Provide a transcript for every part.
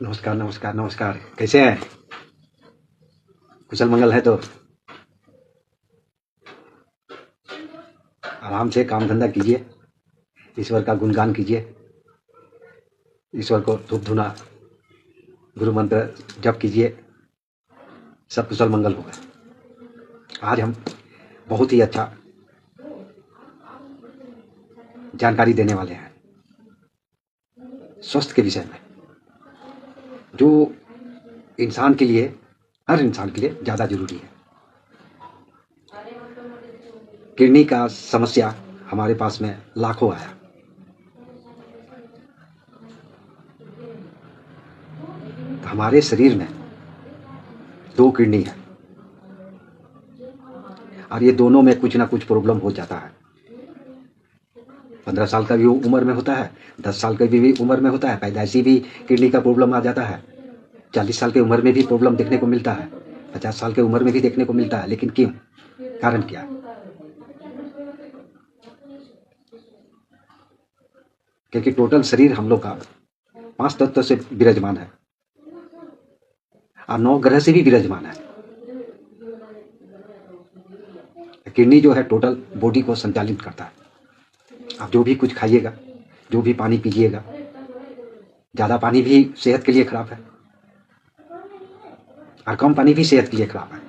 नमस्कार नमस्कार नमस्कार। कैसे हैं? कुशल मंगल है तो आराम से काम धंधा कीजिए, ईश्वर का गुणगान कीजिए, ईश्वर को धूप धुना गुरु मंत्र जप कीजिए, सब कुशल मंगल होगा। आज हम बहुत ही अच्छा जानकारी देने वाले हैं स्वास्थ्य के विषय में, जो इंसान के लिए, हर इंसान के लिए ज़्यादा जरूरी है। किडनी का समस्या हमारे पास में लाखों आया। हमारे शरीर में 2 किडनी है और ये दोनों में कुछ ना कुछ प्रॉब्लम हो जाता है। 15 साल का भी उम्र में होता है, 10 साल की भी उम्र में होता है, पैदाइशी भी किडनी का प्रॉब्लम आ जाता है, 40 साल की उम्र में भी प्रॉब्लम देखने को मिलता है, 50 साल की उम्र में भी देखने को मिलता है। लेकिन क्यों? कारण क्या? क्योंकि टोटल शरीर हम लोग का 5 तत्व से विराजमान है और 9 ग्रह से भी विराजमान है। किडनी जो है टोटल बॉडी को संचालित करता है। आप जो भी कुछ खाइएगा, जो भी पानी पीजिएगा, ज़्यादा पानी भी सेहत के लिए खराब है और कम पानी भी सेहत के लिए खराब है।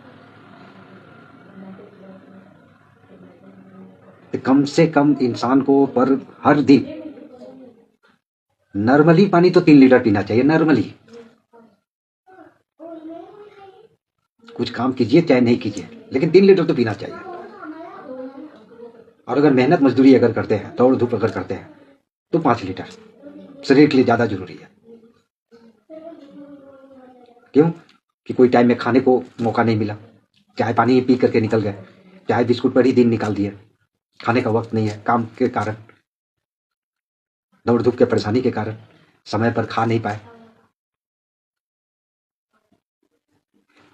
तो कम से कम इंसान को पर हर दिन नॉर्मली पानी तो 3 लीटर पीना चाहिए। नॉर्मली कुछ काम कीजिए चाहे नहीं कीजिए, लेकिन 3 लीटर तो पीना चाहिए। और अगर मेहनत मजदूरी अगर करते हैं, दौड़ धूप अगर करते हैं, तो 5 लीटर शरीर के लिए ज़्यादा जरूरी है। क्यों? कि कोई टाइम में खाने को मौका नहीं मिला, चाय पानी पी करके निकल गए, चाय बिस्कुट पर ही दिन निकाल दिए, खाने का वक्त नहीं है, काम के कारण, दौड़ धूप के परेशानी के कारण समय पर खा नहीं पाए।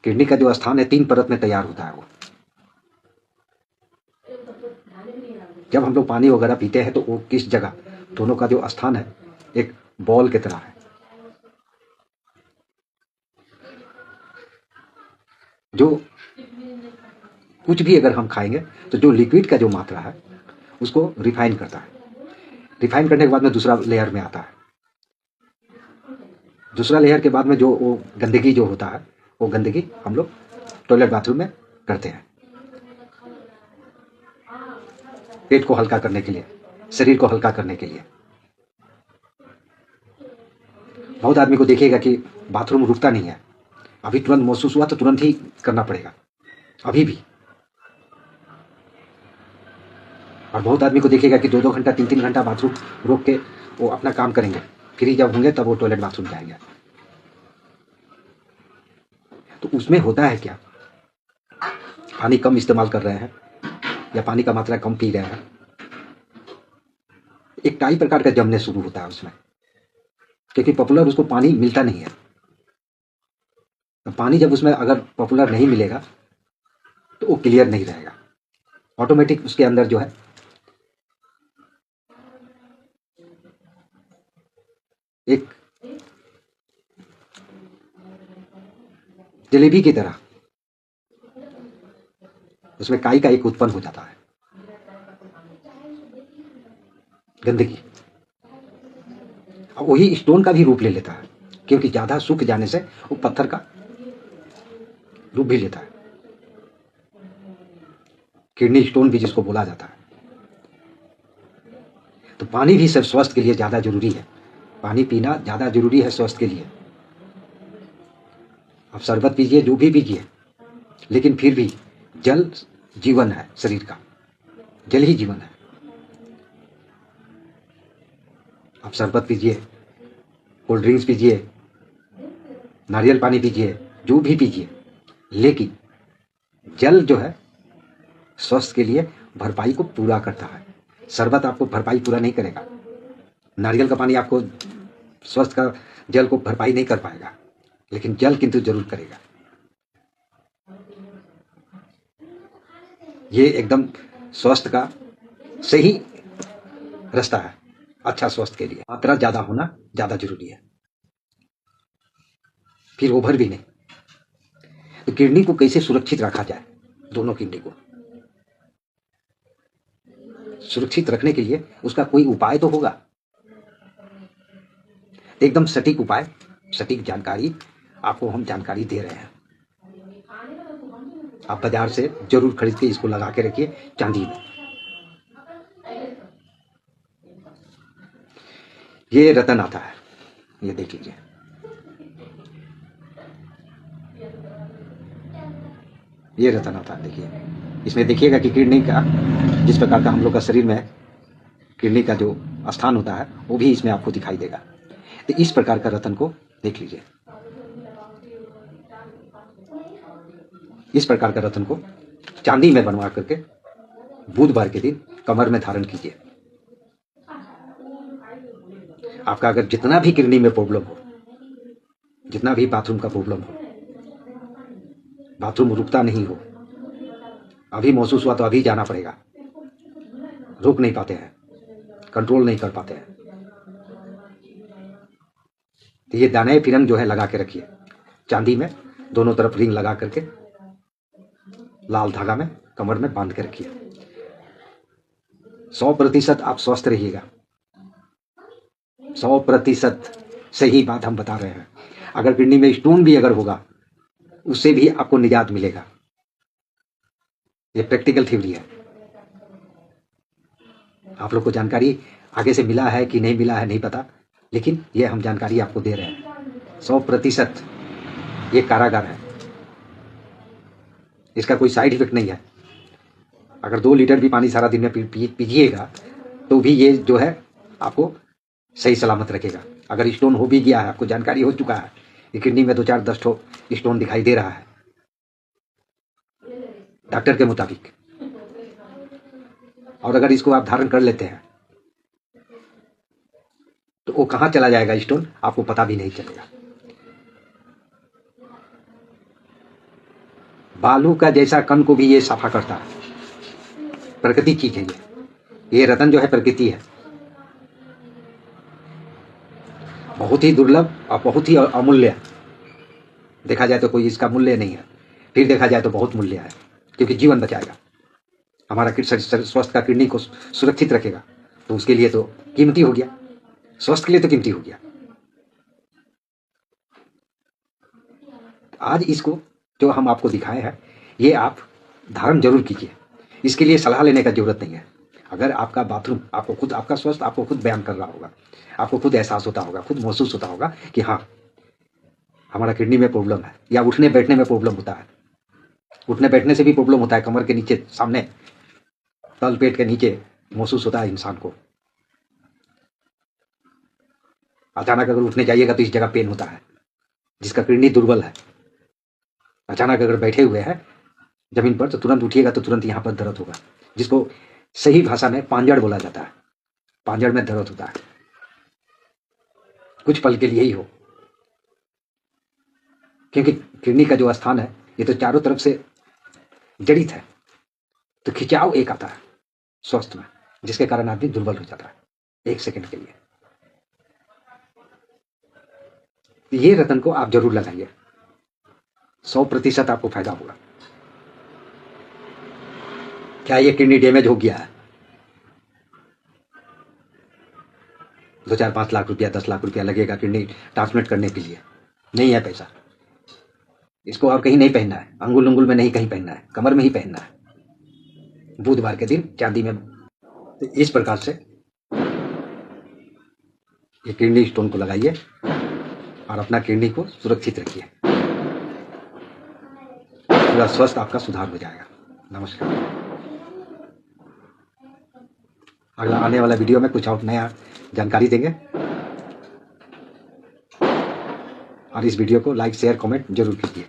किडनी का जो स्थान है 3 परत में तैयार होता है। वो जब हम लोग पानी वगैरह पीते हैं तो वो किस जगह, दोनों का जो स्थान है एक बॉल की तरह है। जो कुछ भी अगर हम खाएंगे तो जो लिक्विड का जो मात्रा है उसको रिफाइन करता है। रिफाइन करने के बाद में दूसरा लेयर में आता है। दूसरा लेयर के बाद में जो वो गंदगी जो होता है, वो गंदगी हम लोग टॉयलेट बाथरूम में करते हैं, पेट को हल्का करने के लिए, शरीर को हल्का करने के लिए। बहुत आदमी को देखिएगा कि बाथरूम रुकता नहीं है, अभी तुरंत महसूस हुआ तो तुरंत ही करना पड़ेगा, अभी भी। और बहुत आदमी को देखिएगा कि 2-2 घंटा 3-3 घंटा बाथरूम रोक के वो अपना काम करेंगे, फ्री जब होंगे तब वो टॉयलेट बाथरूम जाएंगे। तो उसमें होता है क्या? पानी कम इस्तेमाल कर रहे हैं या पानी का मात्रा कम पी रहे हैं, एक टाई प्रकार का जमने शुरू होता है उसमें, क्योंकि पॉपुलर उसको पानी मिलता नहीं है। तो पानी जब उसमें अगर पॉपुलर नहीं मिलेगा तो वो क्लियर नहीं रहेगा, ऑटोमेटिक उसके अंदर जो है एक जलेबी की तरह उसमें काई का एक उत्पन्न हो जाता है, गंदगी। और वही स्टोन का भी रूप ले लेता है, क्योंकि ज्यादा सूख जाने से वो पत्थर का रूप भी लेता है। किडनी स्टोन भी जिसको बोला जाता है। तो पानी भी सब स्वास्थ्य के लिए ज्यादा जरूरी है। पानी पीना ज्यादा जरूरी है स्वास्थ्य के लिए। आप शरबत पीजिए, जो भी पीजिए, लेकिन फिर भी जल जीवन है, शरीर का जल ही जीवन है। आप शरबत पीजिए, कोल्ड ड्रिंक्स पीजिए, नारियल पानी पीजिए, जो भी पीजिए, लेकिन जल जो है स्वास्थ्य के लिए भरपाई को पूरा करता है। शरबत आपको भरपाई पूरा नहीं करेगा, नारियल का पानी आपको स्वास्थ्य का जल को भरपाई नहीं कर पाएगा, लेकिन जल किंतु जरूर करेगा। ये एकदम स्वास्थ्य का सही रास्ता है, अच्छा स्वास्थ्य के लिए मात्रा ज्यादा होना ज्यादा जरूरी है। फिर ओवर भी नहीं। तो किडनी को कैसे सुरक्षित रखा जाए, दोनों किडनी को सुरक्षित रखने के लिए उसका कोई उपाय तो होगा। एकदम सटीक उपाय, सटीक जानकारी आपको हम जानकारी दे रहे हैं। आप बाजार से जरूर खरीद के इसको लगा के रखिए चांदी में। ये रतन आता है, ये देख लीजिए। ये रतन आता है, देखिए इसमें देखिएगा कि किडनी का जिस प्रकार का हम लोग का शरीर में किडनी का जो स्थान होता है वो भी इसमें आपको दिखाई देगा। तो इस प्रकार का रतन को देख लीजिए। इस प्रकार का रतन को चांदी में बनवा करके बुधवार के दिन कमर में धारण कीजिए। आपका अगर जितना भी किडनी में प्रॉब्लम हो, जितना भी बाथरूम का प्रॉब्लम हो, बाथरूम रुकता नहीं हो, अभी महसूस हुआ तो अभी जाना पड़ेगा, रोक नहीं पाते हैं, कंट्रोल नहीं कर पाते हैं, तो ये दाने फिरंग जो है लगा के रखिए चांदी में, दोनों तरफ रिंग लगा करके लाल धागा में कमर में बांध के रखिए। 100% आप स्वस्थ रहिएगा। 100% सही बात हम बता रहे हैं। अगर किडनी में स्टोन भी अगर होगा उससे भी आपको निजात मिलेगा। ये प्रैक्टिकल थ्योरी है। आप लोग को जानकारी आगे से मिला है कि नहीं मिला है नहीं पता, लेकिन ये हम जानकारी आपको दे रहे हैं। 100% ये कारागार है, इसका कोई साइड इफेक्ट नहीं है। अगर 2 लीटर भी पानी सारा दिन में पीजिएगा तो भी ये जो है आपको सही सलामत रखेगा। अगर स्टोन हो भी गया है, आपको जानकारी हो चुका है कि किडनी में 2-4-10 ठो स्टोन दिखाई दे रहा है डॉक्टर के मुताबिक, और अगर इसको आप धारण कर लेते हैं तो वो कहां चला जाएगा स्टोन आपको पता भी नहीं चलेगा। बालू का जैसा कण को भी ये साफा करता है। प्रकृति चीज है ये रतन जो है प्रकृति है, बहुत ही दुर्लभ और बहुत ही अमूल्य। देखा जाए तो कोई इसका मूल्य नहीं है, फिर देखा जाए तो बहुत मूल्य है, क्योंकि जीवन बचाएगा, हमारा स्वस्थ का किडनी को सुरक्षित रखेगा, तो उसके लिए तो कीमती हो गया, स्वस्थ के लिए तो कीमती हो गया। आज इसको जो हम आपको दिखाए हैं ये आप धारण जरूर कीजिए। इसके लिए सलाह लेने का जरूरत नहीं है। अगर आपका बाथरूम आपको खुद, आपका स्वस्थ आपको खुद बयान कर रहा होगा, आपको खुद एहसास होता होगा, खुद महसूस होता होगा कि हाँ हमारा किडनी में प्रॉब्लम है, या उठने बैठने में प्रॉब्लम होता है। उठने बैठने से भी प्रॉब्लम होता है, कमर के नीचे, सामने, तल पेट के नीचे महसूस होता है इंसान को। अचानक अगर उठने जाइएगा तो इस जगह पेन होता है, जिसका किडनी दुर्बल है। अचानक अगर बैठे हुए हैं जमीन पर तो तुरंत उठिएगा तो तुरंत यहां पर दर्द होगा, जिसको सही भाषा में पांजड़ बोला जाता है। पांजड़ में दर्द होता है, कुछ पल के लिए ही हो, क्योंकि किडनी का जो स्थान है ये तो चारों तरफ से जड़ित है, तो खिंचाव एक आता है स्वस्थ में, जिसके कारण आदमी दुर्बल हो जाता है 1 सेकंड के लिए। ये रतन को आप जरूर लगाइए, 100% आपको फायदा होगा। क्या ये किडनी डैमेज हो गया है, 2-4-5 लाख रुपया 10 लाख रुपया लगेगा किडनी ट्रांसप्लांट करने के लिए, नहीं है पैसा। इसको आप कहीं नहीं पहनना है, अंगुल उंगुल में नहीं कहीं पहनना है, कमर में ही पहनना है बुधवार के दिन चांदी में। तो इस प्रकार से ये किडनी स्टोन को लगाइए और अपना किडनी को सुरक्षित रखिए, पूरा स्वस्थ आपका सुधार हो जाएगा। नमस्कार। अगला आने वाला वीडियो में कुछ और नया जानकारी देंगे, और इस वीडियो को लाइक शेयर कमेंट जरूर कीजिए।